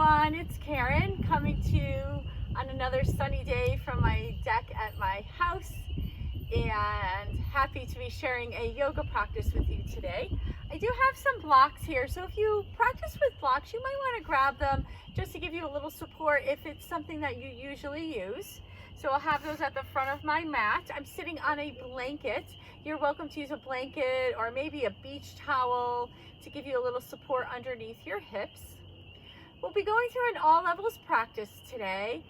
everyone, it's Karen coming to you on another sunny day from my deck at my house, and happy to be sharing a yoga practice with you today. I do have some blocks here, so if you practice with blocks, you might want to grab them just to give you a little support if it's something that you usually use. So I'll have those at the front of my mat. I'm sitting on a blanket. You're welcome to use a blanket or maybe a beach towel to give you a little support underneath your hips. We'll be going through an all levels practice today.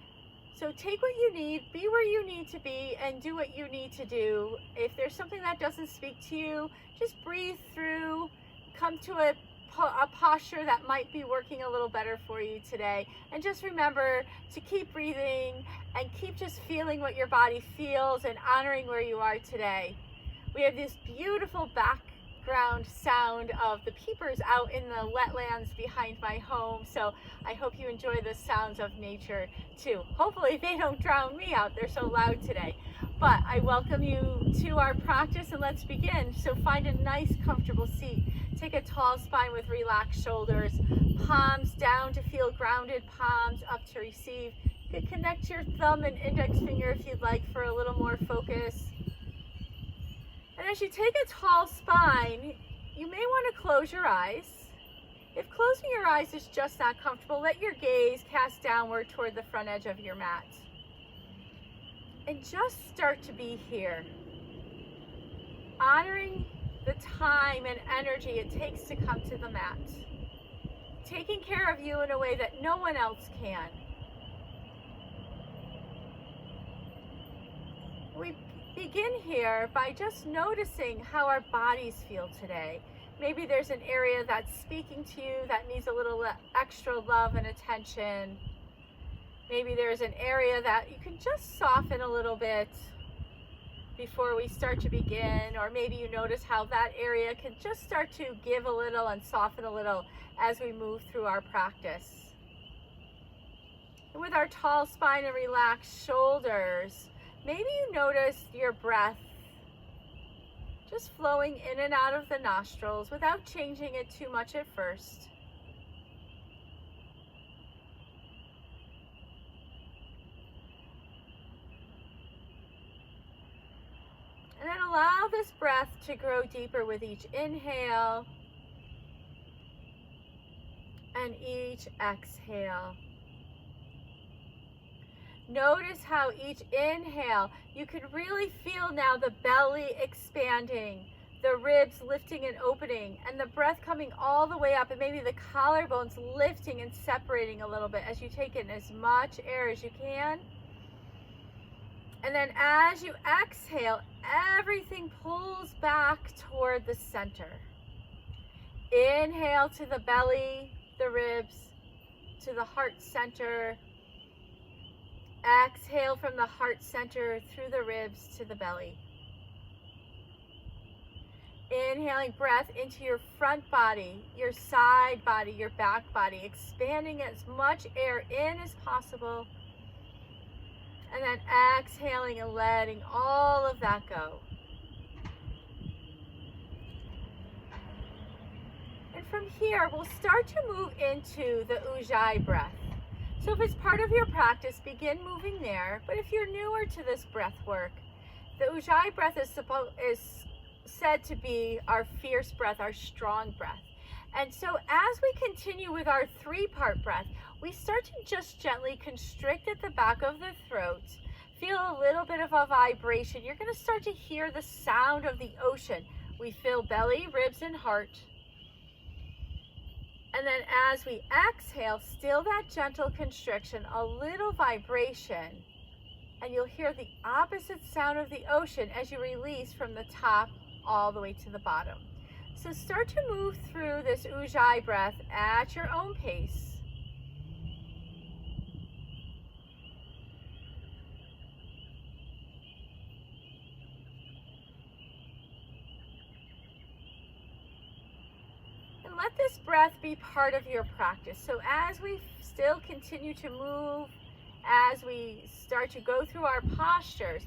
So take what you need, be where you need to be, and do what you need to do. If there's something that doesn't speak to you, just breathe through, come to a posture that might be working a little better for you today. And just remember to keep breathing and keep just feeling what your body feels and honoring where you are today. We have this beautiful background sound of the peepers out in the wetlands behind my home, so I hope you enjoy the sounds of nature too. Hopefully they don't drown me out, they're so loud today. But I welcome you to our practice, and let's begin. So find a nice comfortable seat. Take a tall spine with relaxed shoulders, palms down to feel grounded, palms up to receive. You could connect your thumb and index finger if you'd like for a little more focus. And as you take a tall spine, you may want to close your eyes. If closing your eyes is just not comfortable, let your gaze cast downward toward the front edge of your mat. And just start to be here, honoring the time and energy it takes to come to the mat, taking care of you in a way that no one else can. We begin here by just noticing how our bodies feel today. Maybe there's an area that's speaking to you that needs a little extra love and attention. Maybe there's an area that you can just soften a little bit before we start to begin, or maybe you notice how that area can just start to give a little and soften a little as we move through our practice. And with our tall spine and relaxed shoulders, maybe you notice your breath just flowing in and out of the nostrils without changing it too much at first. And then allow this breath to grow deeper with each inhale and each exhale. Notice how each inhale, you can really feel now the belly expanding, the ribs lifting and opening, and the breath coming all the way up, and maybe the collarbones lifting and separating a little bit as you take in as much air as you can. And then as you exhale, everything pulls back toward the center. Inhale to the belly, the ribs, to the heart center. Exhale from the heart center through the ribs to the belly. Inhaling breath into your front body, your side body, your back body, expanding as much air in as possible. And then exhaling and letting all of that go. And from here, we'll start to move into the Ujjayi breath. So if it's part of your practice, begin moving there. But if you're newer to this breath work, the Ujjayi breath is said to be our fierce breath, our strong breath. And so as we continue with our three-part breath, we start to just gently constrict at the back of the throat. Feel a little bit of a vibration. You're going to start to hear the sound of the ocean. We feel belly, ribs, and heart. And then as we exhale, still that gentle constriction, a little vibration, and you'll hear the opposite sound of the ocean as you release from the top all the way to the bottom. So start to move through this Ujjayi breath at your own pace. Let this breath be part of your practice. So as we still continue to move, as we start to go through our postures,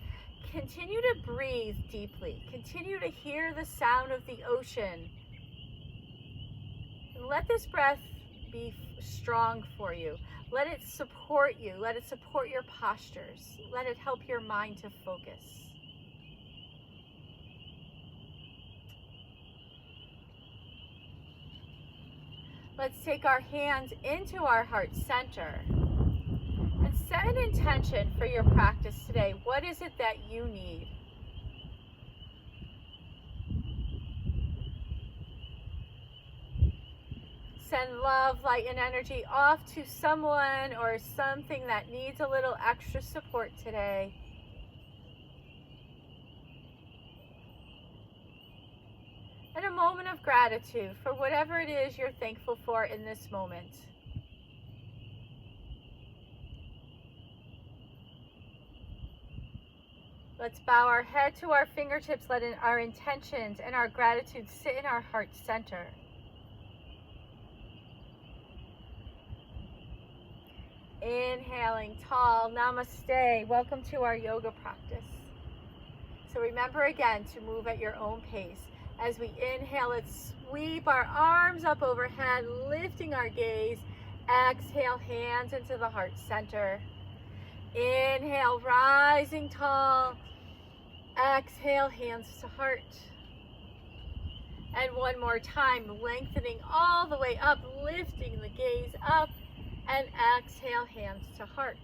continue to breathe deeply. Continue to hear the sound of the ocean. And let this breath be strong for you. Let it support you. Let it support your postures. Let it help your mind to focus. Let's take our hands into our heart center and set an intention for your practice today. What is it that you need? Send love, light, and energy off to someone or something that needs a little extra support today. And a moment of gratitude for whatever it is you're thankful for in this moment. Let's bow our head to our fingertips, let our intentions and our gratitude sit in our heart center. Inhaling tall, namaste. Welcome to our yoga practice. So remember again to move at your own pace. As we inhale, let's sweep our arms up overhead, lifting our gaze. Exhale, hands into the heart center. Inhale, rising tall. Exhale, hands to heart. And one more time, lengthening all the way up, lifting the gaze up. And exhale, hands to heart.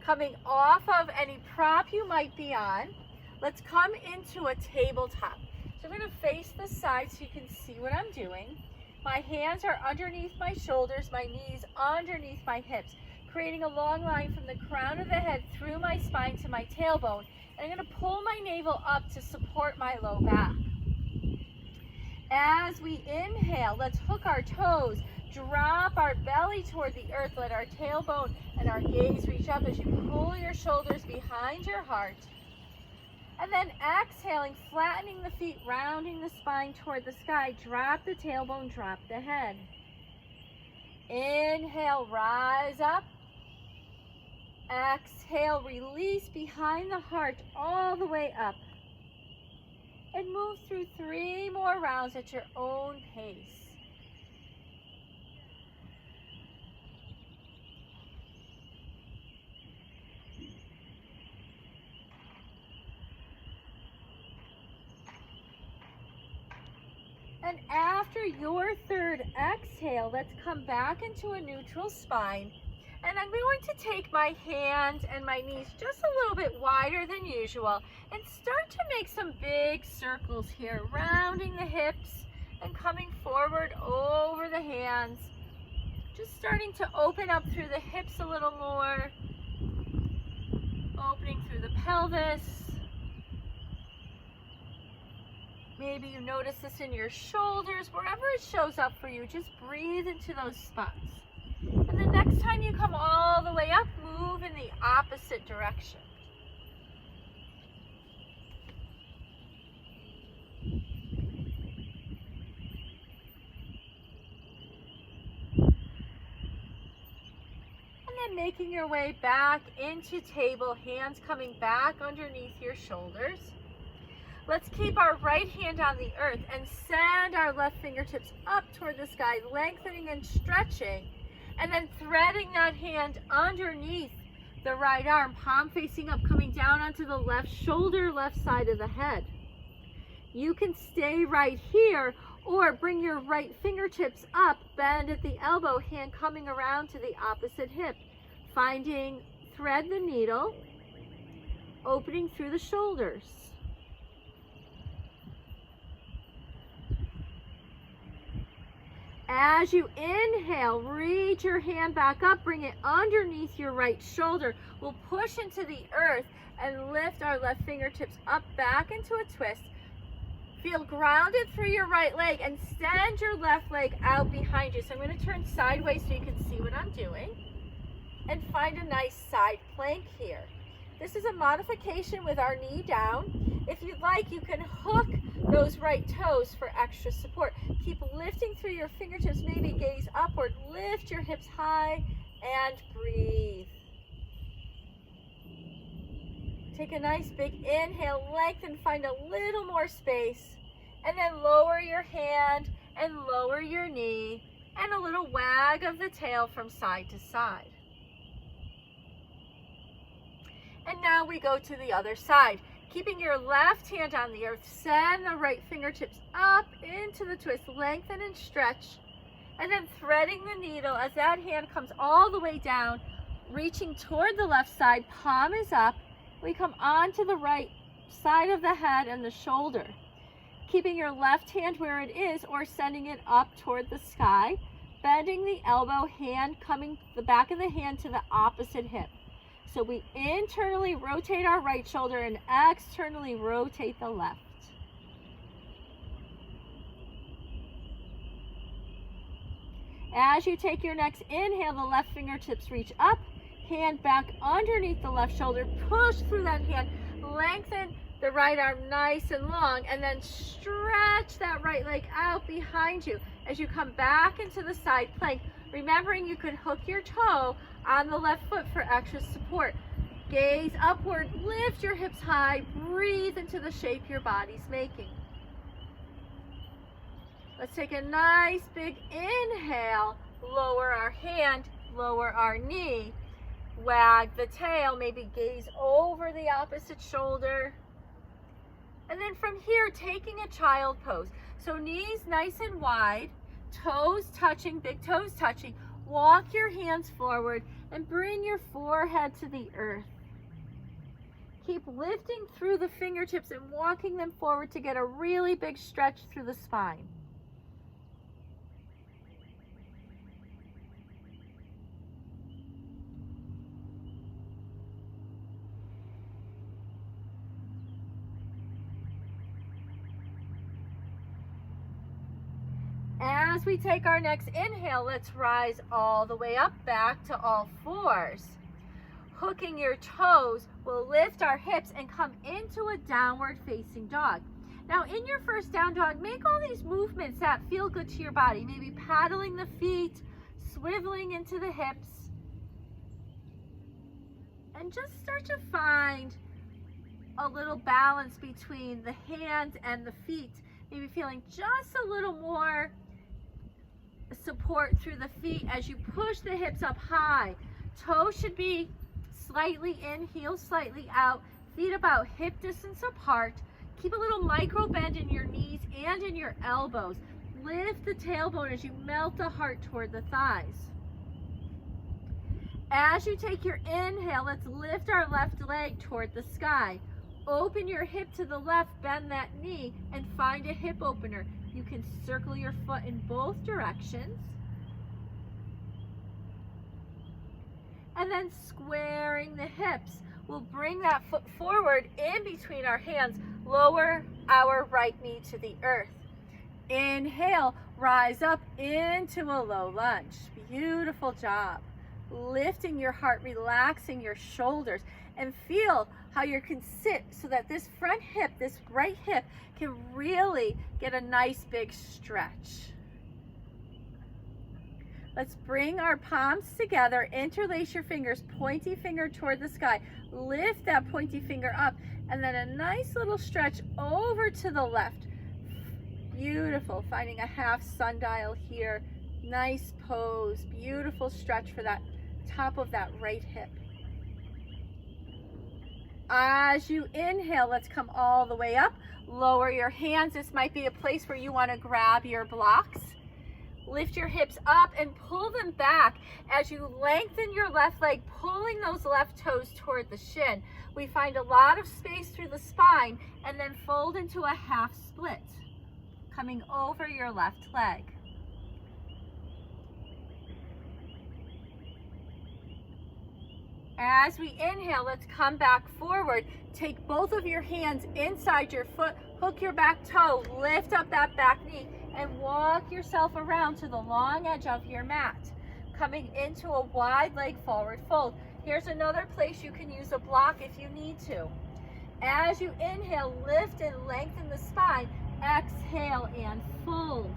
Coming off of any prop you might be on, let's come into a tabletop. So I'm going to face the side so you can see what I'm doing. My hands are underneath my shoulders, my knees underneath my hips, creating a long line from the crown of the head through my spine to my tailbone. And I'm going to pull my navel up to support my low back. As we inhale, let's hook our toes. Drop our belly toward the earth. Let our tailbone and our gaze reach up as you pull your shoulders behind your heart. And then exhaling, flattening the feet, rounding the spine toward the sky. Drop the tailbone, drop the head. Inhale, rise up. Exhale, release behind the heart all the way up. And move through 3 more rounds at your own pace. And after your third exhale, let's come back into a neutral spine. And I'm going to take my hands and my knees just a little bit wider than usual and start to make some big circles here, rounding the hips and coming forward over the hands. Just starting to open up through the hips a little more, opening through the pelvis. Maybe you notice this in your shoulders, wherever it shows up for you, just breathe into those spots. And the next time you come all the way up, move in the opposite direction. And then making your way back into table, hands coming back underneath your shoulders. Let's keep our right hand on the earth and send our left fingertips up toward the sky, lengthening and stretching, and then threading that hand underneath the right arm, palm facing up, coming down onto the left shoulder, left side of the head. You can stay right here or bring your right fingertips up, bend at the elbow, hand coming around to the opposite hip, finding thread the needle, opening through the shoulders. As you inhale, reach your hand back up, bring it underneath your right shoulder. We'll push into the earth and lift our left fingertips up back into a twist. Feel grounded through your right leg and send your left leg out behind you. So I'm going to turn sideways so you can see what I'm doing. And find a nice side plank here. This is a modification with our knee down. If you'd like, you can hook those right toes for extra support. Keep lifting through your fingertips, maybe gaze upward. Lift your hips high and breathe. Take a nice big inhale, lengthen, find a little more space, and then lower your hand and lower your knee and a little wag of the tail from side to side. And now we go to the other side. Keeping your left hand on the earth, send the right fingertips up into the twist, lengthen and stretch, and then threading the needle as that hand comes all the way down, reaching toward the left side, palm is up. We come onto the right side of the head and the shoulder. Keeping your left hand where it is or sending it up toward the sky, bending the elbow, hand coming the back of the hand to the opposite hip. So we internally rotate our right shoulder and externally rotate the left. As you take your next inhale, the left fingertips reach up, hand back underneath the left shoulder, push through that hand, lengthen the right arm nice and long, and then stretch that right leg out behind you as you come back into the side plank. Remembering you could hook your toe on the left foot for extra support. Gaze upward, lift your hips high, breathe into the shape your body's making. Let's take a nice big inhale, lower our hand, lower our knee, wag the tail, maybe gaze over the opposite shoulder. And then from here, taking a child pose. So knees nice and wide, toes touching, big toes touching. Walk your hands forward and bring your forehead to the earth. Keep lifting through the fingertips and walking them forward to get a really big stretch through the spine. As we take our next inhale, let's rise all the way up, back to all fours. Hooking your toes, we'll lift our hips and come into a downward facing dog. Now in your first down dog, make all these movements that feel good to your body. Maybe paddling the feet, swiveling into the hips. And just start to find a little balance between the hands and the feet. Maybe feeling just a little more support through the feet as you push the hips up high. Toes should be slightly in, heels slightly out, feet about hip distance apart. Keep a little micro bend in your knees and in your elbows. Lift the tailbone as you melt the heart toward the thighs. As you take your inhale, let's lift our left leg toward the sky. Open your hip to the left, bend that knee, and find a hip opener. You can circle your foot in both directions. And then squaring the hips. We'll bring that foot forward in between our hands, lower our right knee to the earth. Inhale, rise up into a low lunge. Beautiful job. Lifting your heart, relaxing your shoulders, and feel how you can sit so that this front hip, this right hip, can really get a nice big stretch. Let's bring our palms together, interlace your fingers, pointy finger toward the sky. Lift that pointy finger up, and then a nice little stretch over to the left. Beautiful, finding a half sundial here. Nice pose, beautiful stretch for that top of that right hip. As you inhale, let's come all the way up. Lower your hands. This might be a place where you want to grab your blocks. Lift your hips up and pull them back as you lengthen your left leg, pulling those left toes toward the shin. We find a lot of space through the spine and then fold into a half split, coming over your left leg. As we inhale, let's come back forward. Take both of your hands inside your foot, hook your back toe, lift up that back knee, and walk yourself around to the long edge of your mat, coming into a wide leg forward fold. Here's another place you can use a block if you need to. As you inhale, lift and lengthen the spine. Exhale and fold.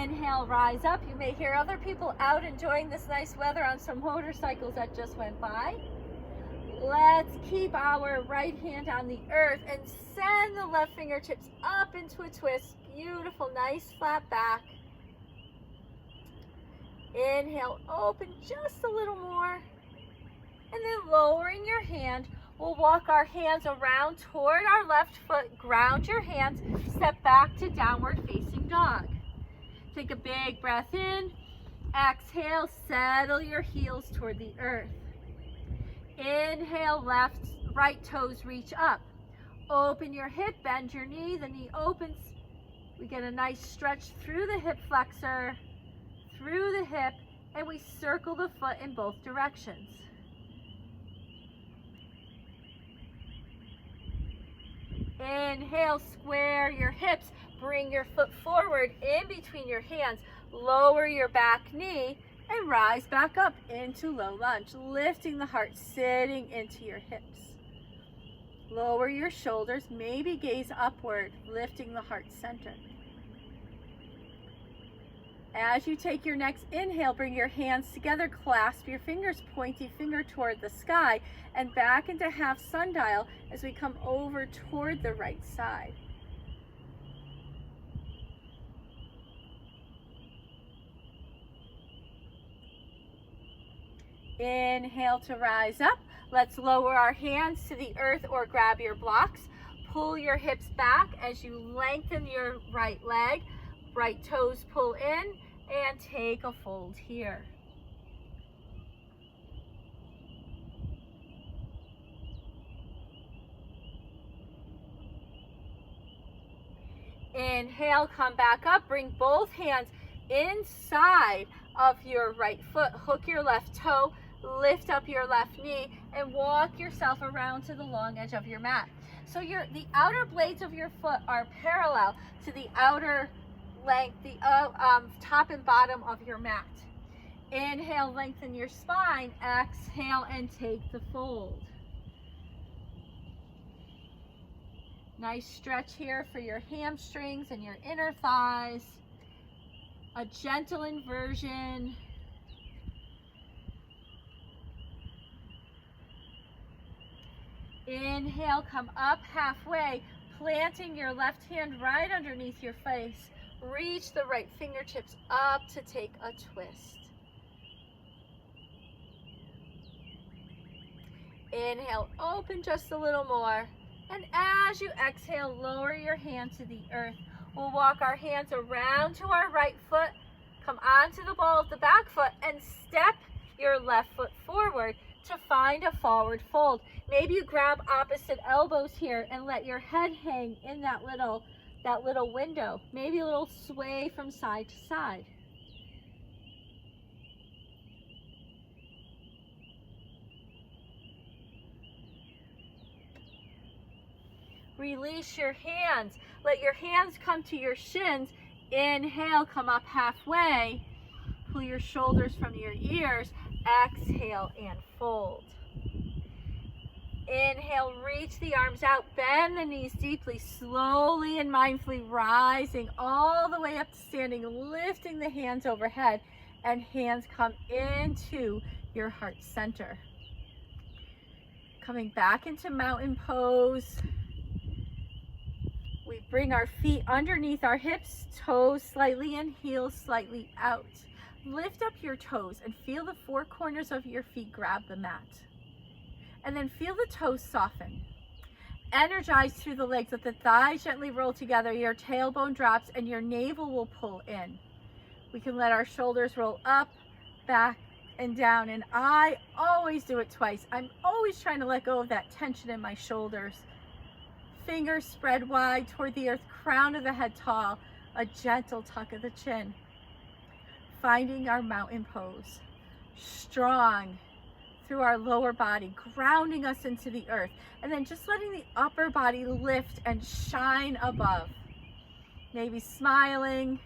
Inhale, rise up. You may hear other people out enjoying this nice weather on some motorcycles that just went by. Let's keep our right hand on the earth and send the left fingertips up into a twist. Beautiful, nice flat back. Inhale, open just a little more. And then lowering your hand, we'll walk our hands around toward our left foot, ground your hands, step back to downward facing dog. Take a big breath in, exhale, settle your heels toward the earth. Inhale, right toes reach up. Open your hip, bend your knee, the knee opens. We get a nice stretch through the hip flexor, through the hip, and we circle the foot in both directions. Inhale, square your hips, bring your foot forward in between your hands, lower your back knee, and rise back up into low lunge, lifting the heart, sitting into your hips. Lower your shoulders, maybe gaze upward, lifting the heart center. As you take your next inhale, bring your hands together, clasp your fingers, pointy finger toward the sky, and back into half sundial as we come over toward the right side. Inhale to rise up. Let's lower our hands to the earth or grab your blocks. Pull your hips back as you lengthen your right leg. Right toes pull in and take a fold here. Inhale, come back up. Bring both hands inside of your right foot. Hook your left toe. Lift up your left knee and walk yourself around to the long edge of your mat. So the outer blades of your foot are parallel to the outer length, the top and bottom of your mat. Inhale, lengthen your spine. Exhale and take the fold. Nice stretch here for your hamstrings and your inner thighs. A gentle inversion. Inhale, come up halfway, planting your left hand right underneath your face. Reach the right fingertips up to take a twist. Inhale, open just a little more. And as you exhale, lower your hand to the earth. We'll walk our hands around to our right foot, come onto the ball of the back foot, and step your left foot forward to find a forward fold. Maybe you grab opposite elbows here and let your head hang in that little window. Maybe a little sway from side to side. Release your hands. Let your hands come to your shins. Inhale, come up halfway. Pull your shoulders from your ears. Exhale and fold. Inhale, reach the arms out, bend the knees deeply, slowly and mindfully rising all the way up to standing, lifting the hands overhead, and hands come into your heart center. Coming back into mountain pose. We bring our feet underneath our hips, toes slightly in, heels slightly out. Lift up your toes and feel the four corners of your feet grab the mat. And then feel the toes soften. Energize through the legs. Let the thighs gently roll together. Your tailbone drops and your navel will pull in. We can let our shoulders roll up, back, and down. And I always do it twice. I'm always trying to let go of that tension in my shoulders. Fingers spread wide toward the earth, crown of the head tall, a gentle tuck of the chin. Finding our mountain pose. Strong through our lower body, grounding us into the earth. And then just letting the upper body lift and shine above. Maybe smiling.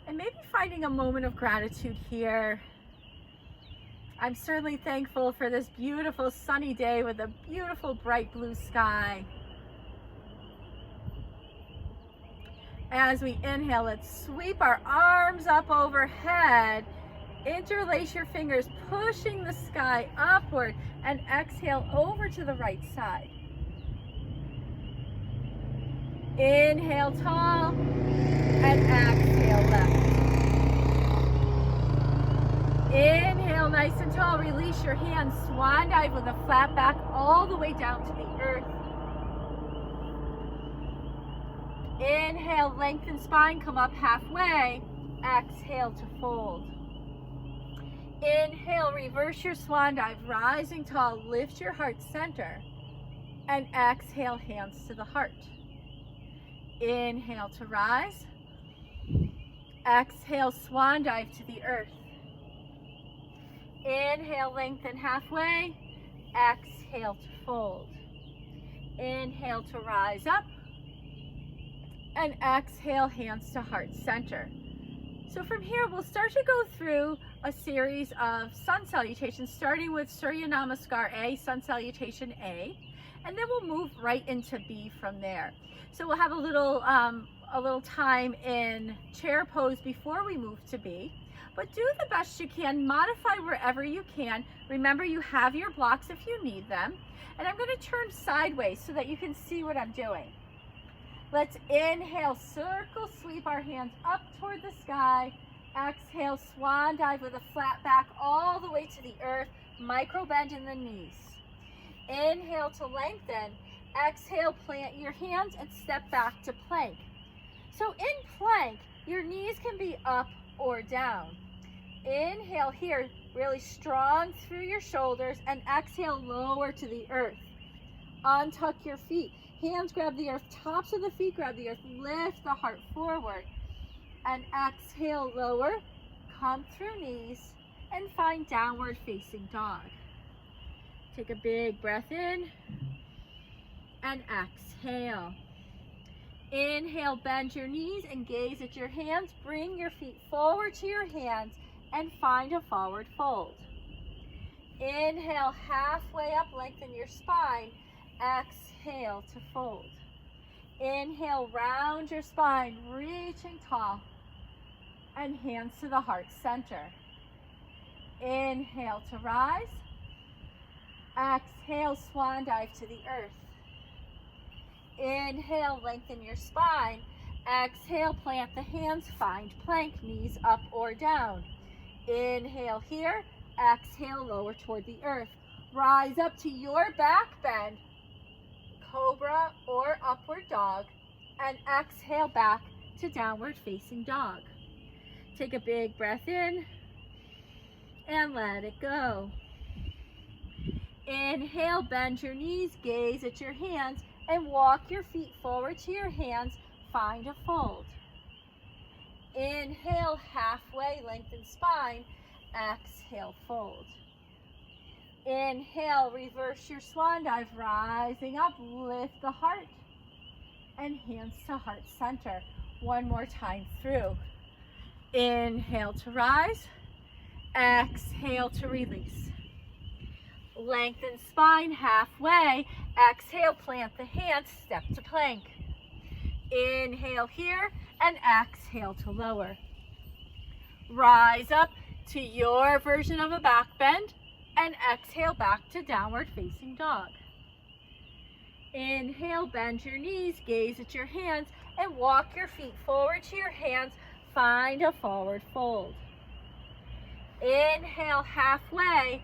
And maybe finding a moment of gratitude here. I'm certainly thankful for this beautiful sunny day with a beautiful bright blue sky. As we inhale, let's sweep our arms up overhead. Interlace your fingers, pushing the sky upward, and exhale over to the right side. Inhale tall, and exhale left. Inhale nice and tall, release your hands, swan dive with a flat back all the way down to the earth. Inhale, lengthen spine, come up halfway. Exhale to fold. Inhale, reverse your swan dive, rising tall, lift your heart center. And exhale, hands to the heart. Inhale to rise. Exhale, swan dive to the earth. Inhale, lengthen halfway. Exhale to fold. Inhale to rise up. And exhale, hands to heart center. So from here, we'll start to go through a series of sun salutations, starting with Surya Namaskar A, sun salutation A, and then we'll move right into B from there. So we'll have a little time in chair pose before we move to B, but do the best you can, modify wherever you can. Remember, you have your blocks if you need them, and I'm going to turn sideways so that you can see what I'm doing. Let's inhale, circle, sweep our hands up toward the sky. Exhale, swan dive with a flat back all the way to the earth, micro bend in the knees. Inhale to lengthen. Exhale, plant your hands and step back to plank. So in plank, your knees can be up or down. Inhale here, really strong through your shoulders, and exhale, lower to the earth. Untuck your feet. Hands grab the earth, tops of the feet grab the earth, lift the heart forward. And exhale, lower, come through knees, and find downward facing dog. Take a big breath in, and exhale. Inhale, bend your knees and gaze at your hands. Bring your feet forward to your hands and find a forward fold. Inhale, halfway up, lengthen your spine. Exhale to fold. Inhale, round your spine, reaching tall, and hands to the heart center. Inhale to rise. Exhale, swan dive to the earth. Inhale, lengthen your spine. Exhale, plant the hands, find plank, knees up or down. Inhale here. Exhale, lower toward the earth. Rise up to your back bend, cobra or upward dog, and exhale back to downward facing dog. Take a big breath in and let it go. Inhale, bend your knees, gaze at your hands, and walk your feet forward to your hands, find a fold. Inhale, halfway, lengthen spine. Exhale, fold. Inhale, reverse your swan dive, rising up, lift the heart, and hands to heart center. One more time through. Inhale to rise. Exhale to release. Lengthen spine halfway. Exhale, plant the hands, step to plank. Inhale here, and exhale to lower. Rise up to your version of a back bend, and exhale back to downward facing dog. Inhale, bend your knees, gaze at your hands, and walk your feet forward to your hands, find a forward fold. Inhale, halfway.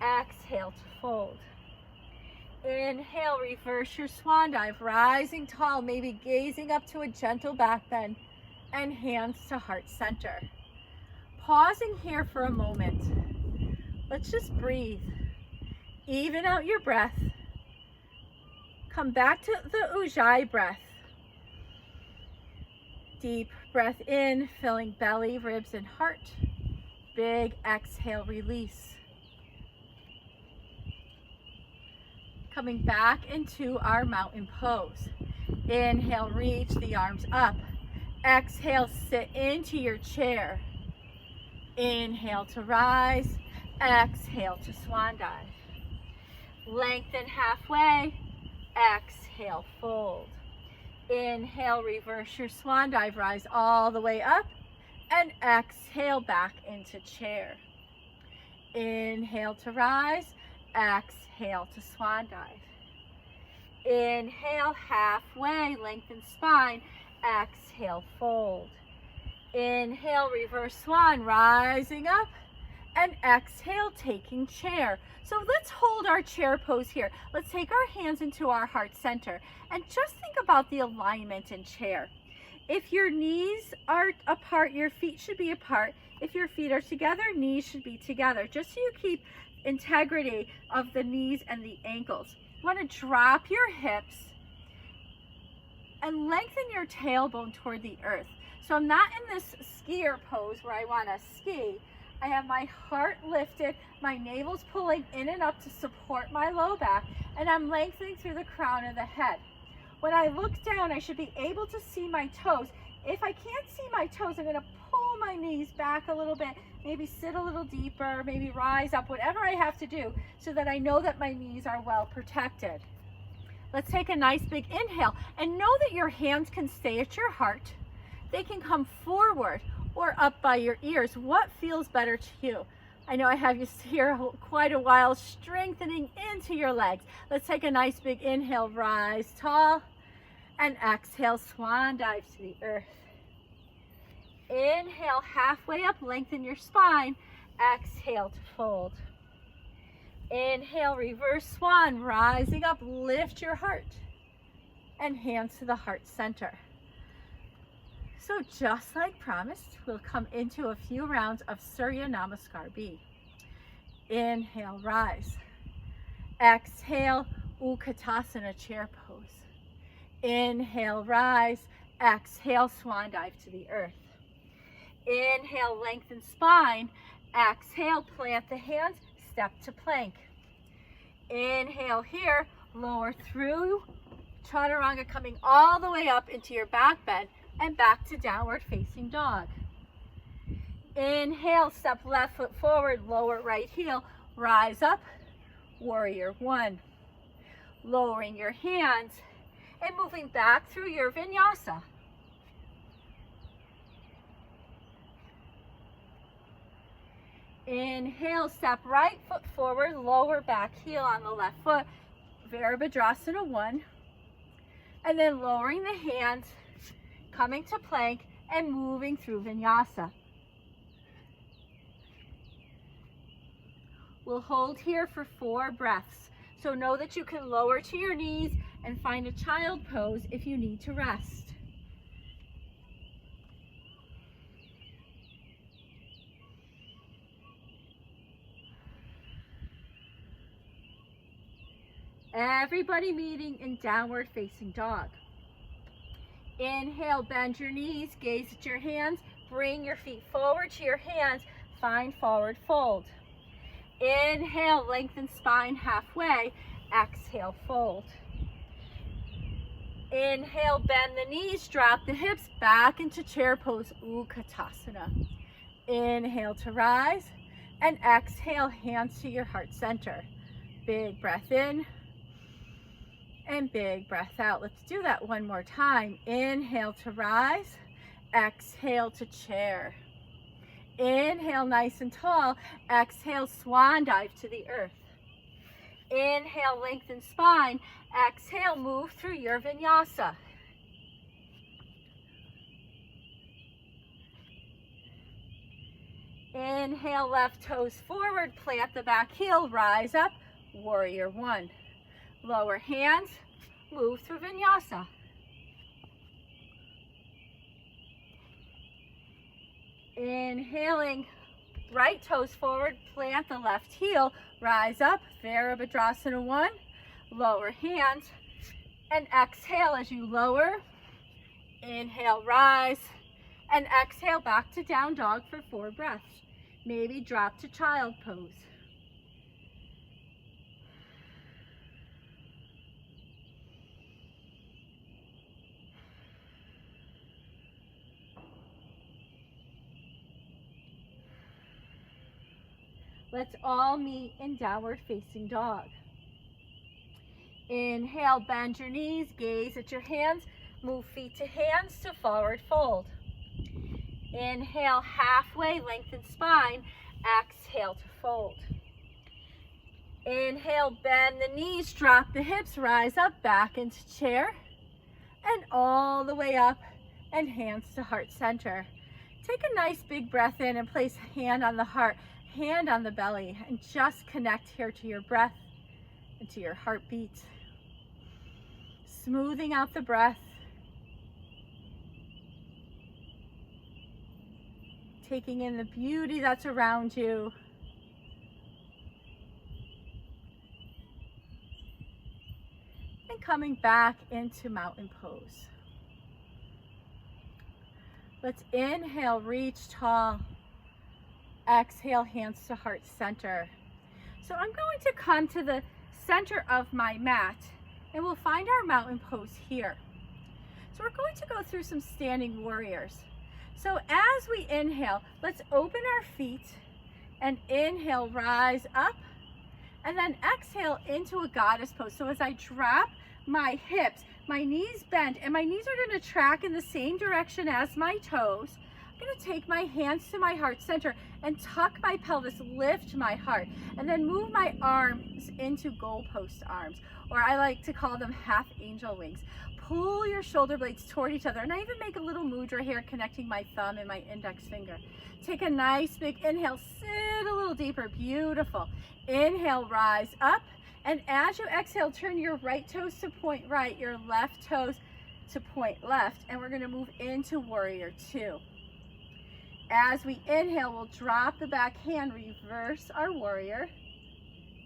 Exhale to fold. Inhale, reverse your swan dive, rising tall, maybe gazing up to a gentle back bend, and hands to heart center. Pausing here for a moment. Let's just breathe. Even out your breath. Come back to the Ujjayi breath. Deep breath in, filling belly, ribs, and heart. Big exhale, release. Coming back into our mountain pose. Inhale, reach the arms up. Exhale, sit into your chair. Inhale to rise. Exhale to swan dive. Lengthen halfway. Exhale, fold. Inhale, reverse your swan dive, rise all the way up, and exhale back into chair. Inhale to rise, exhale to swan dive. Inhale, halfway, lengthen spine, exhale, fold. Inhale, reverse swan, rising up, and exhale, taking chair. So let's hold our chair pose here. Let's take our hands into our heart center and just think about the alignment in chair. If your knees are apart, your feet should be apart. If your feet are together, knees should be together, just so you keep integrity of the knees and the ankles. You want to drop your hips and lengthen your tailbone toward the earth. So I'm not in this skier pose where I want to ski. I have my heart lifted, my navel's pulling in and up to support my low back, and I'm lengthening through the crown of the head. When I look down, I should be able to see my toes. If I can't see my toes, I'm going to pull my knees back a little bit, maybe sit a little deeper, maybe rise up, whatever I have to do so that I know that my knees are well protected. Let's take a nice big inhale and know that your hands can stay at your heart. They can come forward or up by your ears. What feels better to you? I know I have you here quite a while, strengthening into your legs. Let's take a nice big inhale, rise tall, and exhale, swan dive to the earth. Inhale, halfway up, lengthen your spine. Exhale to fold. Inhale, reverse swan, rising up, lift your heart, and hands to the heart center. So just like promised, we'll come into a few rounds of Surya Namaskar B. Inhale, rise. Exhale, Utkatasana, chair pose. Inhale, rise. Exhale, swan dive to the earth. Inhale, lengthen spine. Exhale, plant the hands, step to plank. Inhale here, lower through Chaturanga, coming all the way up into your back bend and back to downward facing dog. Inhale, step left foot forward, lower right heel, rise up, warrior one. Lowering your hands and moving back through your vinyasa. Inhale, step right foot forward, lower back heel on the left foot, Virabhadrasana 1. And then lowering the hands, coming to plank and moving through vinyasa. We'll hold here for 4 breaths. So know that you can lower to your knees and find a child pose if you need to rest. Everybody meeting in downward facing dog. Inhale, bend your knees, gaze at your hands, bring your feet forward to your hands, find forward fold. Inhale, lengthen spine halfway, exhale, fold. Inhale, bend the knees, drop the hips, back into chair pose, Utkatasana. Inhale to rise, and exhale, hands to your heart center. Big breath in, and big breath out. Let's do that one more time. Inhale to rise, exhale to chair. Inhale, nice and tall. Exhale, swan dive to the earth. Inhale, lengthen spine. Exhale, move through your vinyasa. Inhale, left toes forward, plant the back heel, rise up, warrior one. Lower hands, move through vinyasa. Inhaling, right toes forward, plant the left heel, rise up, Virabhadrasana 1, lower hands, and exhale as you lower. Inhale, rise, and exhale back to down dog for 4 breaths. Maybe drop to child pose. Let's all meet in downward facing dog. Inhale, bend your knees, gaze at your hands, Move feet to hands to forward fold. Inhale, halfway, lengthen spine. Exhale to fold. Inhale, bend the knees, drop the hips, rise up, back into chair, and all the way up, and hands to heart center. Take a nice big breath in and place hand on the heart, hand on the belly, and just connect here to your breath and to your heartbeat. Smoothing out the breath. Taking in the beauty that's around you. And coming back into mountain pose. Let's inhale, reach tall. Exhale, hands to heart center. So I'm going to come to the center of my mat and we'll find our mountain pose here. So we're going to go through some standing warriors. So as we inhale, let's open our feet and inhale, rise up, and then exhale into a goddess pose. So as I drop my hips, my knees bend, and my knees are going to track in the same direction as my toes. I'm going to take my hands to my heart center and tuck my pelvis, lift my heart, and then move my arms into goalpost arms, or I like to call them half angel wings. Pull your shoulder blades toward each other, and I even make a little mudra here connecting my thumb and my index finger. Take a nice big inhale, sit a little deeper, beautiful. Inhale, rise up, and as you exhale, turn your right toes to point right, your left toes to point left, and we're gonna move into warrior two. As we inhale, we'll drop the back hand, reverse our warrior,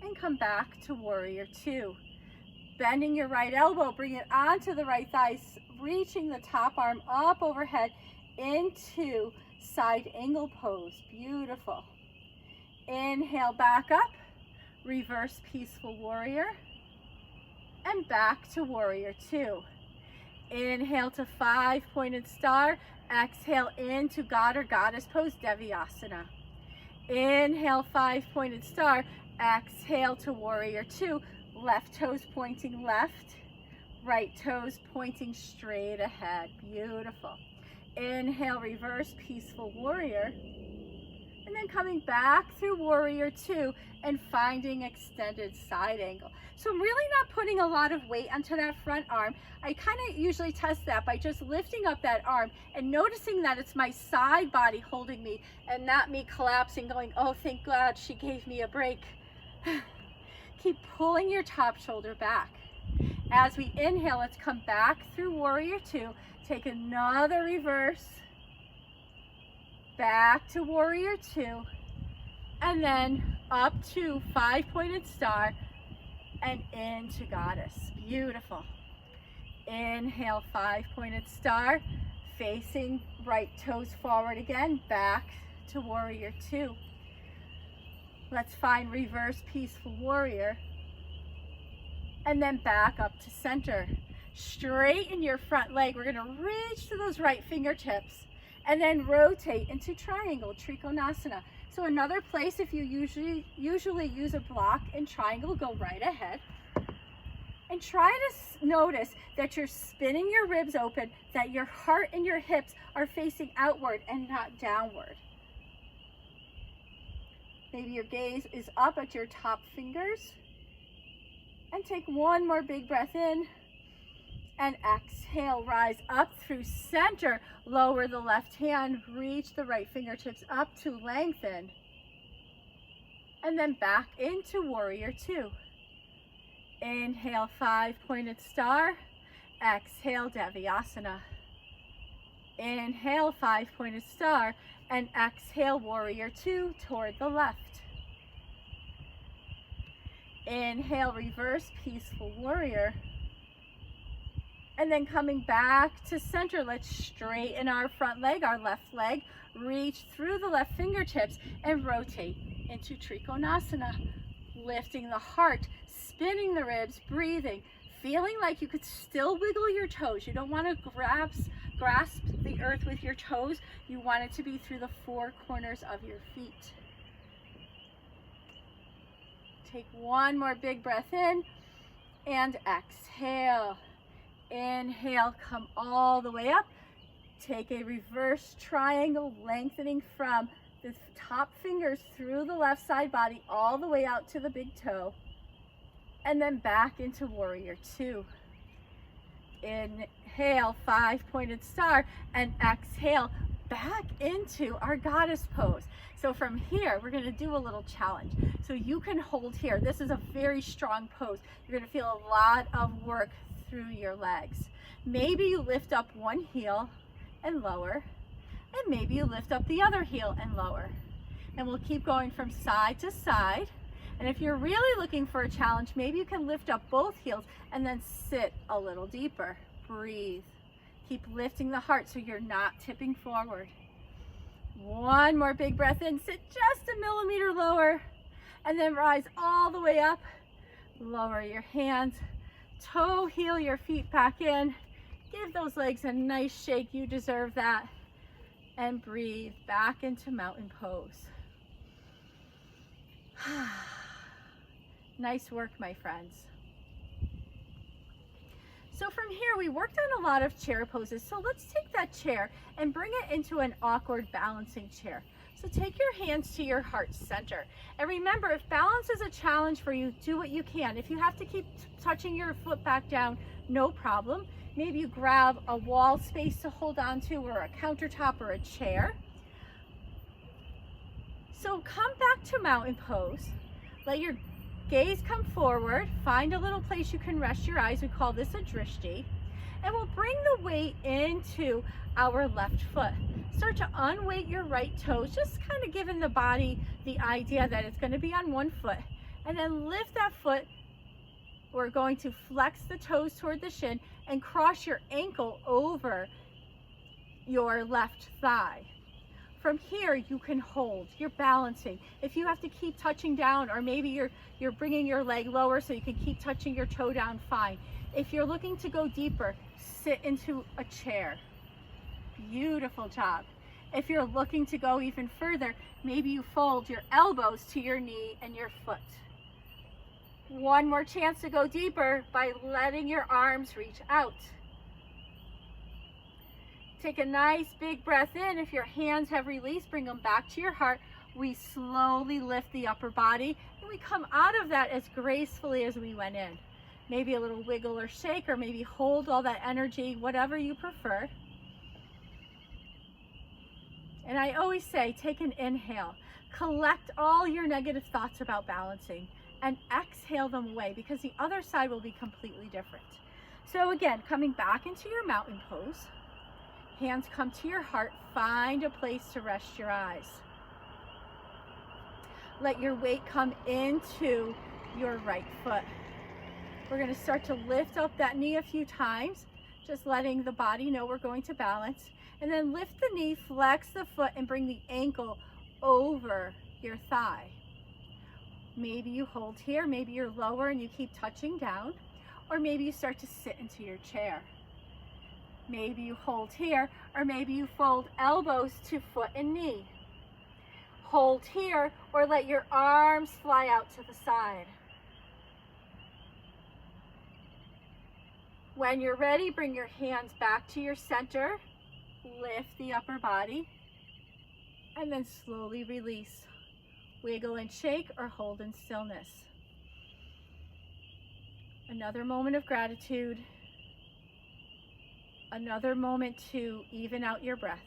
and come back to warrior two. Bending your right elbow, bring it onto the right thigh, reaching the top arm up overhead into side angle pose. Beautiful. Inhale, back up, reverse peaceful warrior, and back to warrior two. Inhale to 5-pointed star. Exhale into God or Goddess pose, Devyasana. Inhale, 5-pointed star. Exhale to warrior two. Left toes pointing left, right toes pointing straight ahead. Beautiful. Inhale, reverse peaceful warrior. And then coming back through warrior two and finding extended side angle. So I'm really not putting a lot of weight onto that front arm. I kind of usually test that by just lifting up that arm and noticing that it's my side body holding me and not me collapsing, going, oh, thank God she gave me a break. Keep pulling your top shoulder back. As we inhale, let's come back through warrior two. Take another reverse. Back to warrior two. And then up to 5-pointed star and into goddess. Beautiful. Inhale, 5-pointed star. Facing right toes forward again. Back to warrior two. Let's find reverse peaceful warrior. And then back up to center. Straighten your front leg. We're gonna reach to those right fingertips and then rotate into triangle, Trikonasana. So another place, if you usually use a block in triangle, go right ahead. And try to notice that you're spinning your ribs open, that your heart and your hips are facing outward and not downward. Maybe your gaze is up at your top fingers. And take one more big breath in. And exhale, rise up through center. Lower the left hand, reach the right fingertips up to lengthen. And then back into warrior two. Inhale, 5-pointed star. Exhale, Devyasana. Inhale, 5-pointed star. And exhale, warrior two toward the left. Inhale, reverse peaceful warrior. And then coming back to center, let's straighten our front leg, our left leg, reach through the left fingertips and rotate into Trikonasana. Lifting the heart, spinning the ribs, breathing, feeling like you could still wiggle your toes. You don't want to grasp the earth with your toes. You want it to be through the four corners of your feet. Take one more big breath in and exhale. Inhale, come all the way up. Take a reverse triangle, lengthening from the top fingers through the left side body all the way out to the big toe. And then back into warrior two. Inhale, 5-pointed star, and exhale back into our goddess pose. So from here, we're gonna do a little challenge. So you can hold here. This is a very strong pose. You're gonna feel a lot of work through your legs. Maybe you lift up one heel and lower, and maybe you lift up the other heel and lower. And we'll keep going from side to side. And if you're really looking for a challenge, maybe you can lift up both heels and then sit a little deeper. Breathe. Keep lifting the heart so you're not tipping forward. One more big breath in, sit just a millimeter lower, and then rise all the way up. Lower your hands, toe heel your feet back in. Give those legs a nice shake, you deserve that. And breathe back into mountain pose. Nice work, my friends. So from here, we worked on a lot of chair poses. So let's take that chair and bring it into an awkward balancing chair. So take your hands to your heart center. And remember, if balance is a challenge for you, do what you can. If you have to keep touching your foot back down, no problem. Maybe you grab a wall space to hold on to, or a countertop or a chair. So come back to mountain pose. Let your gaze come forward. Find a little place you can rest your eyes. We call this a drishti. And we'll bring the weight into our left foot. Start to unweight your right toes, just kind of giving the body the idea that it's going to be on one foot. And then lift that foot. We're going to flex the toes toward the shin and cross your ankle over your left thigh. From here, you can hold. You're balancing. If you have to keep touching down, or maybe you're bringing your leg lower so you can keep touching your toe down, fine. If you're looking to go deeper, sit into a chair. Beautiful job. If you're looking to go even further, maybe you fold your elbows to your knee and your foot. One more chance to go deeper by letting your arms reach out. Take a nice big breath in. If your hands have released, bring them back to your heart. We slowly lift the upper body, and we come out of that as gracefully as we went in. Maybe a little wiggle or shake, or maybe hold all that energy, whatever you prefer. And I always say, take an inhale. Collect all your negative thoughts about balancing and exhale them away, because the other side will be completely different. So again, coming back into your mountain pose. Hands come to your heart. Find a place to rest your eyes. Let your weight come into your right foot. We're going to start to lift up that knee a few times, just letting the body know we're going to balance. And then lift the knee, flex the foot, and bring the ankle over your thigh. Maybe you hold here, maybe you're lower and you keep touching down, or maybe you start to sit into your chair. Maybe you hold here, or maybe you fold elbows to foot and knee. Hold here, or let your arms fly out to the side. When you're ready, bring your hands back to your center. Lift the upper body, and then slowly release. Wiggle and shake, or hold in stillness. Another moment of gratitude. Another moment to even out your breath.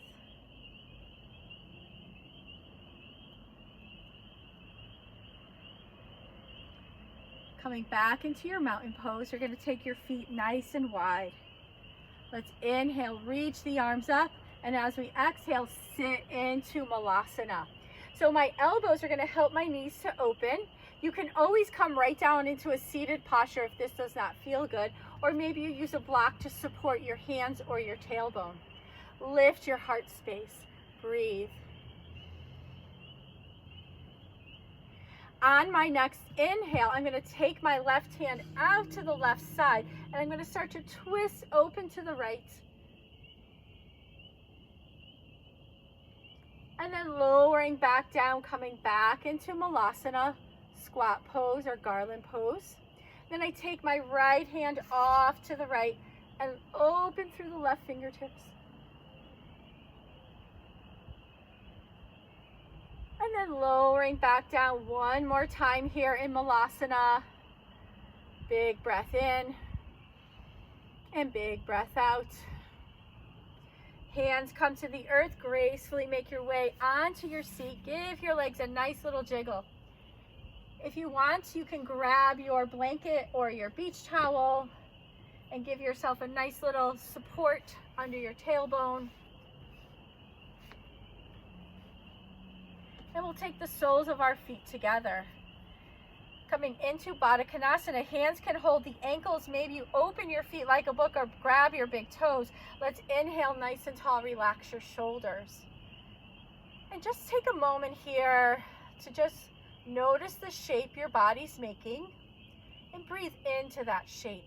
Coming back into your mountain pose, you're going to take your feet nice and wide. Let's inhale, reach the arms up, and as we exhale, sit into Malasana. So my elbows are going to help my knees to open. You can always come right down into a seated posture if this does not feel good, or maybe you use a block to support your hands or your tailbone. Lift your heart space. Breathe. On my next inhale, I'm going to take my left hand out to the left side, and I'm going to start to twist open to the right. And then lowering back down, coming back into Malasana, squat pose or garland pose. Then I take my right hand off to the right, and open through the left fingertips. And then lowering back down one more time here in Malasana. Big breath in and big breath out. Hands come to the earth, gracefully make your way onto your seat. Give your legs a nice little jiggle. If you want, you can grab your blanket or your beach towel and give yourself a nice little support under your tailbone. And we'll take the soles of our feet together. Coming into Baddha Konasana, hands can hold the ankles. Maybe you open your feet like a book or grab your big toes. Let's inhale nice and tall, relax your shoulders. And just take a moment here to just notice the shape your body's making and breathe into that shape.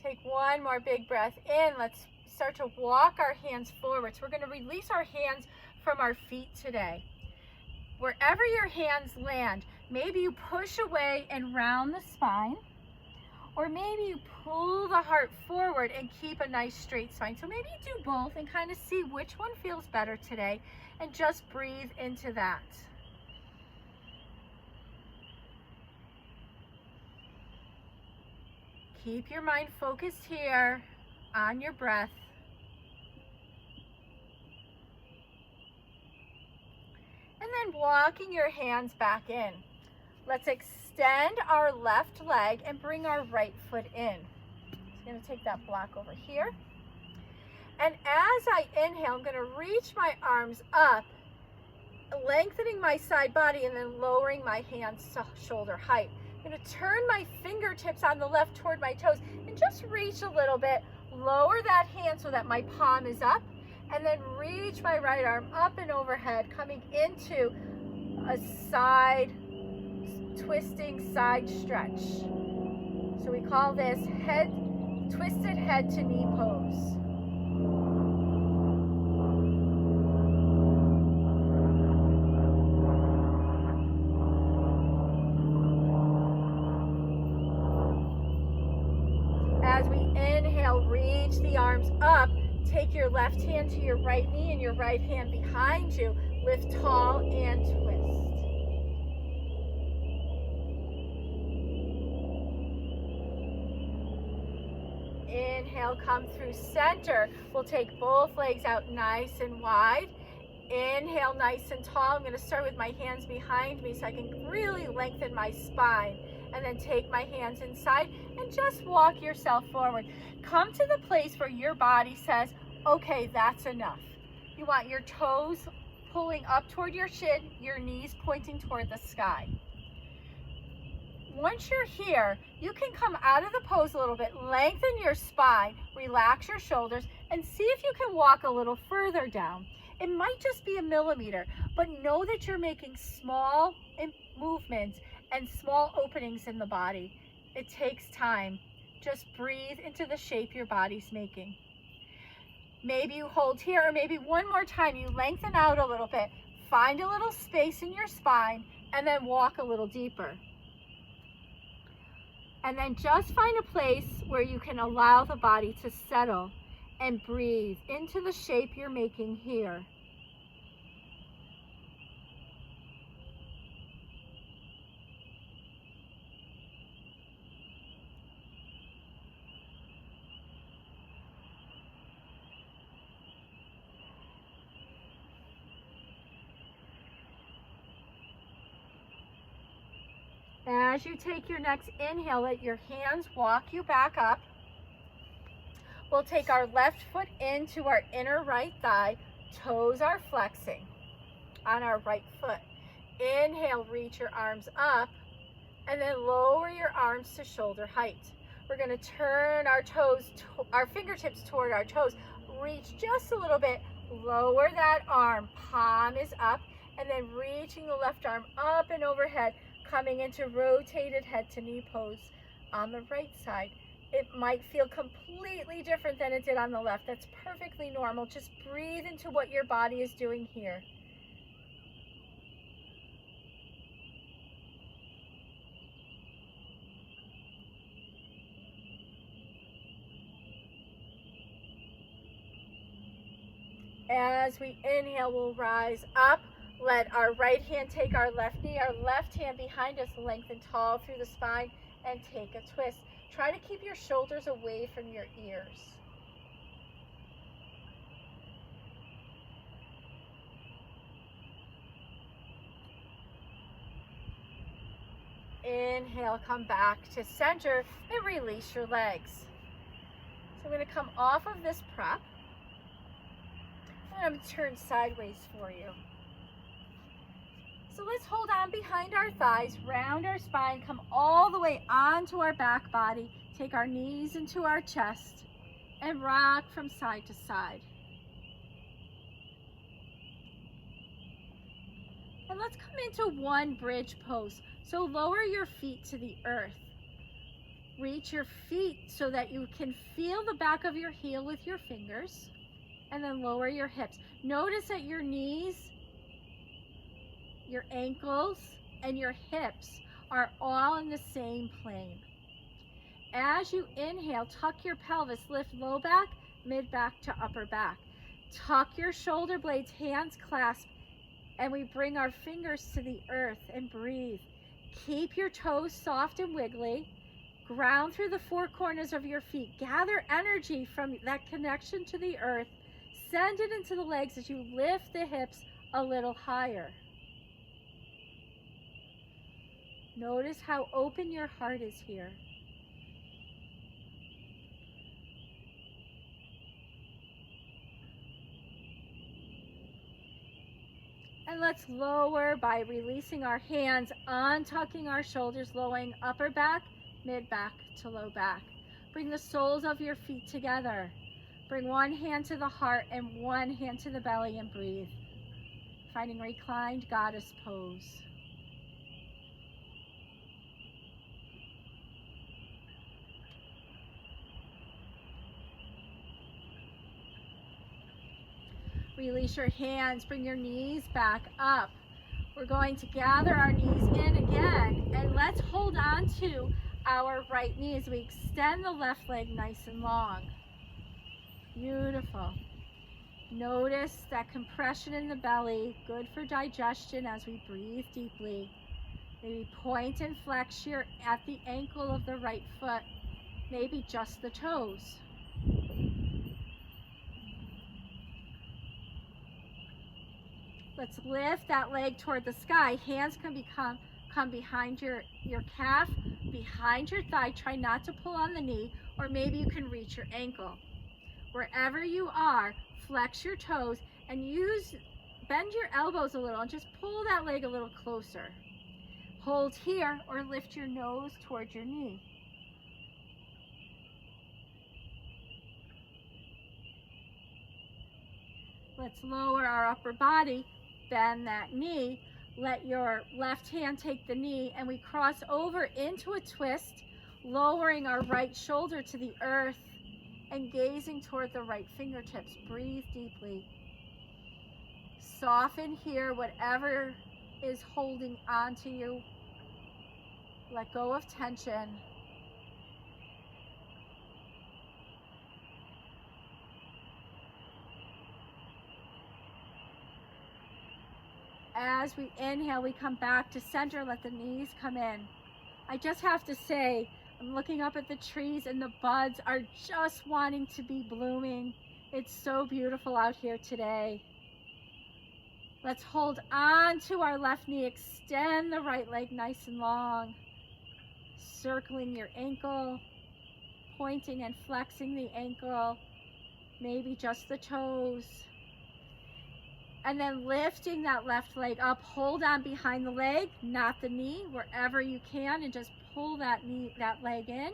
Take one more big breath in. Let's start to walk our hands forwards. We're going to release our hands from our feet today. Wherever your hands land, maybe you push away and round the spine, or maybe you pull the heart forward and keep a nice straight spine. So maybe you do both and kind of see which one feels better today, and just breathe into that. Keep your mind focused here on your breath. And then walking your hands back in. Let's extend our left leg and bring our right foot in. I'm going to take that block over here. And as I inhale, I'm going to reach my arms up, lengthening my side body and then lowering my hands to shoulder height. I'm going to turn my fingertips on the left toward my toes and just reach a little bit. Lower that hand so that my palm is up, and then reach my right arm up and overhead, coming into a side twisting side stretch. So we call this twisted head to knee pose. As we inhale, reach the arms up. Take your left hand to your right knee and your right hand behind you. Lift tall and twist. Inhale, come through center. We'll take both legs out nice and wide. Inhale, nice and tall. I'm going to start with my hands behind me so I can really lengthen my spine. And then take my hands inside and just walk yourself forward. Come to the place where your body says, okay, that's enough. You want your toes pulling up toward your shin, your knees pointing toward the sky. Once you're here, you can come out of the pose a little bit, lengthen your spine, relax your shoulders, and see if you can walk a little further down. It might just be a millimeter, but know that you're making small movements and small openings in the body. It takes time. Just breathe into the shape your body's making. Maybe you hold here, or maybe one more time you lengthen out a little bit. Find a little space in your spine and then walk a little deeper. And then just find a place where you can allow the body to settle and breathe into the shape you're making here. As you take your next inhale, let your hands walk you back up. We'll take our left foot into our inner right thigh. Toes are flexing on our right foot. Inhale, reach your arms up, and then lower your arms to shoulder height. We're going to turn our toes, our fingertips toward our toes. Reach just a little bit. Lower that arm. Palm is up, and then reaching the left arm up and overhead, coming into rotated head to knee pose on the right side. It might feel completely different than it did on the left. That's perfectly normal. Just breathe into what your body is doing here. As we inhale, we'll rise up. Let our right hand take our left knee, our left hand behind us, lengthen tall through the spine, and take a twist. Try to keep your shoulders away from your ears. Inhale, come back to center and release your legs. So I'm going to come off of this prep. And I'm going to turn sideways for you. So let's hold on behind our thighs, round our spine, come all the way onto our back body, take our knees into our chest, and rock from side to side. And let's come into one bridge pose. So lower your feet to the earth. Reach your feet so that you can feel the back of your heel with your fingers, and then lower your hips. Notice that your knees, your ankles, and your hips are all in the same plane. As you inhale, tuck your pelvis, lift low back, mid back to upper back. Tuck your shoulder blades, hands clasp, and we bring our fingers to the earth and breathe. Keep your toes soft and wiggly. Ground through the four corners of your feet. Gather energy from that connection to the earth. Send it into the legs as you lift the hips a little higher. Notice how open your heart is here. And let's lower by releasing our hands, untucking our shoulders, lowering upper back, mid back to low back. Bring the soles of your feet together. Bring one hand to the heart and one hand to the belly and breathe. Finding reclined goddess pose. Release your hands, bring your knees back up. We're going to gather our knees in again, and let's hold on to our right knee as we extend the left leg nice and long. Beautiful. Notice that compression in the belly, good for digestion as we breathe deeply. Maybe point and flex here at the ankle of the right foot, maybe just the toes. Let's lift that leg toward the sky. Hands can come behind your calf, behind your thigh. Try not to pull on the knee, or maybe you can reach your ankle. Wherever you are, flex your toes and bend your elbows a little and just pull that leg a little closer. Hold here or lift your nose towards your knee. Let's lower our upper body, bend that knee, let your left hand take the knee, and we cross over into a twist, lowering our right shoulder to the earth and gazing toward the right fingertips. Breathe deeply. Soften here whatever is holding on to you. Let go of tension. As we inhale, we come back to center. Let the knees come in. I just have to say, I'm looking up at the trees and the buds are just wanting to be blooming. It's so beautiful out here today. Let's hold on to our left knee. Extend the right leg nice and long. Circling your ankle, pointing and flexing the ankle, maybe just the toes. And then lifting that left leg up. Hold on behind the leg, not the knee, wherever you can, and just pull that leg in.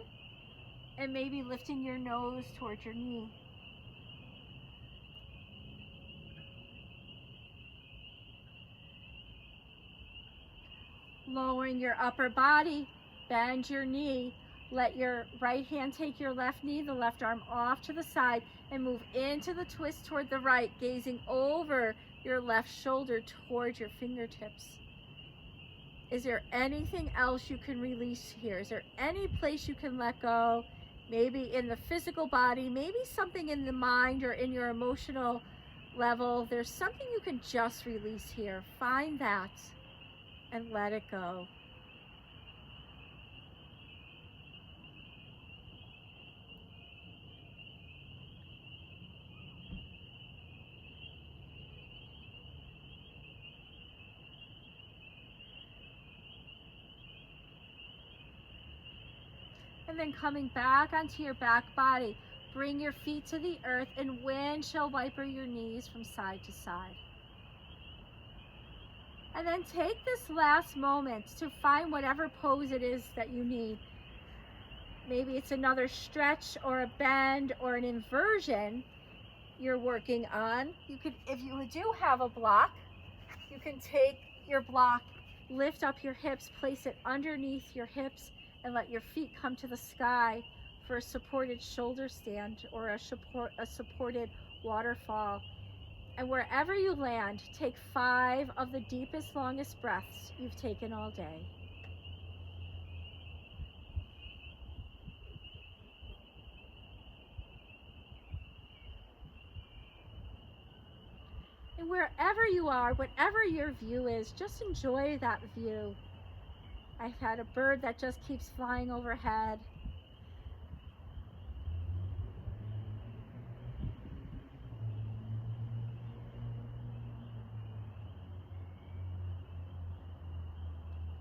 And maybe lifting your nose towards your knee. Lowering your upper body, bend your knee. Let your right hand take your left knee, the left arm off to the side, and move into the twist toward the right, gazing over your left shoulder towards your fingertips. Is there anything else you can release here? Is there any place you can let go? Maybe in the physical body, maybe something in the mind or in your emotional level, there's something you can just release here. Find that and let it go. And then coming back onto your back body, bring your feet to the earth and windshield wiper your knees from side to side. And then take this last moment to find whatever pose it is that you need. Maybe it's another stretch or a bend or an inversion you're working on. You could, if you do have a block, you can take your block, lift up your hips, place it underneath your hips, and let your feet come to the sky for a supported shoulder stand or a supported waterfall. And wherever you land, take 5 of the deepest, longest breaths you've taken all day. And wherever you are, whatever your view is, just enjoy that view. I've had a bird that just keeps flying overhead.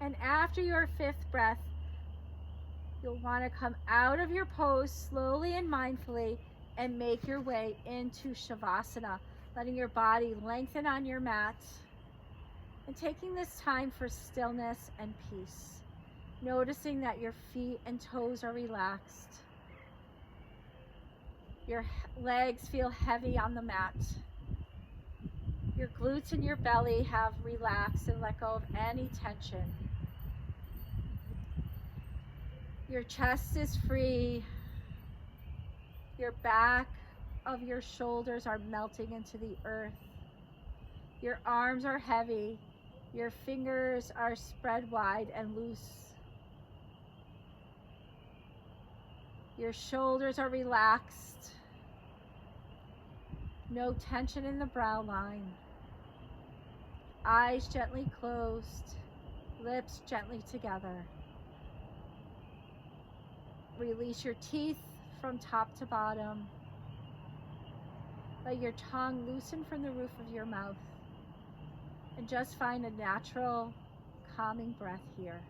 And after your 5th breath, you'll want to come out of your pose slowly and mindfully and make your way into Shavasana, letting your body lengthen on your mat and taking this time for stillness and peace. Noticing that your feet and toes are relaxed. Your legs feel heavy on the mat. Your glutes and your belly have relaxed and let go of any tension. Your chest is free. Your back of your shoulders are melting into the earth. Your arms are heavy. Your fingers are spread wide and loose. Your shoulders are relaxed. No tension in the brow line. Eyes gently closed. Lips gently together. Release your teeth from top to bottom. Let your tongue loosen from the roof of your mouth. And just find a natural, calming breath here.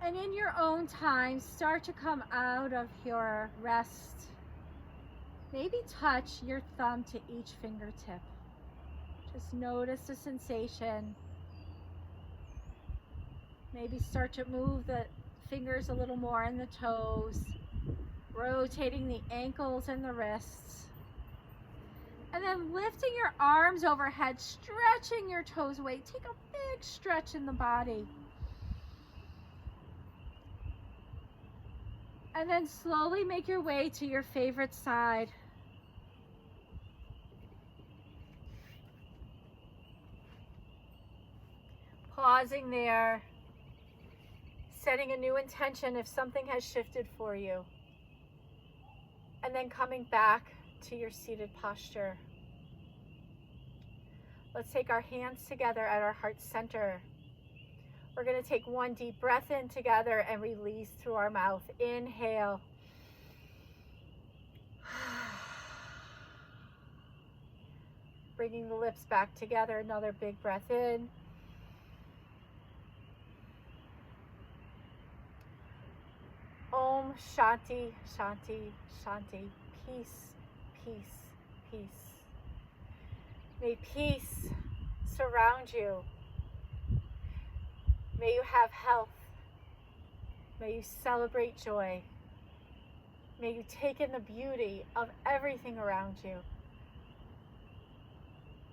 And in your own time, start to come out of your rest. Maybe touch your thumb to each fingertip. Just notice the sensation. Maybe start to move the fingers a little more in the toes, rotating the ankles and the wrists. And then lifting your arms overhead, stretching your toes away. Take a big stretch in the body. And then slowly make your way to your favorite side. Pausing there, setting a new intention if something has shifted for you. And then coming back to your seated posture. Let's take our hands together at our heart center. We're going to take one deep breath in together and release through our mouth. Inhale. Bringing the lips back together. Another big breath in. Om Shanti, Shanti, Shanti. Peace, peace, peace. May peace surround you. May you have health. May you celebrate joy. May you take in the beauty of everything around you.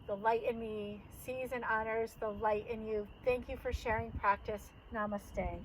The light in me sees and honors the light in you. Thank you for sharing practice. Namaste.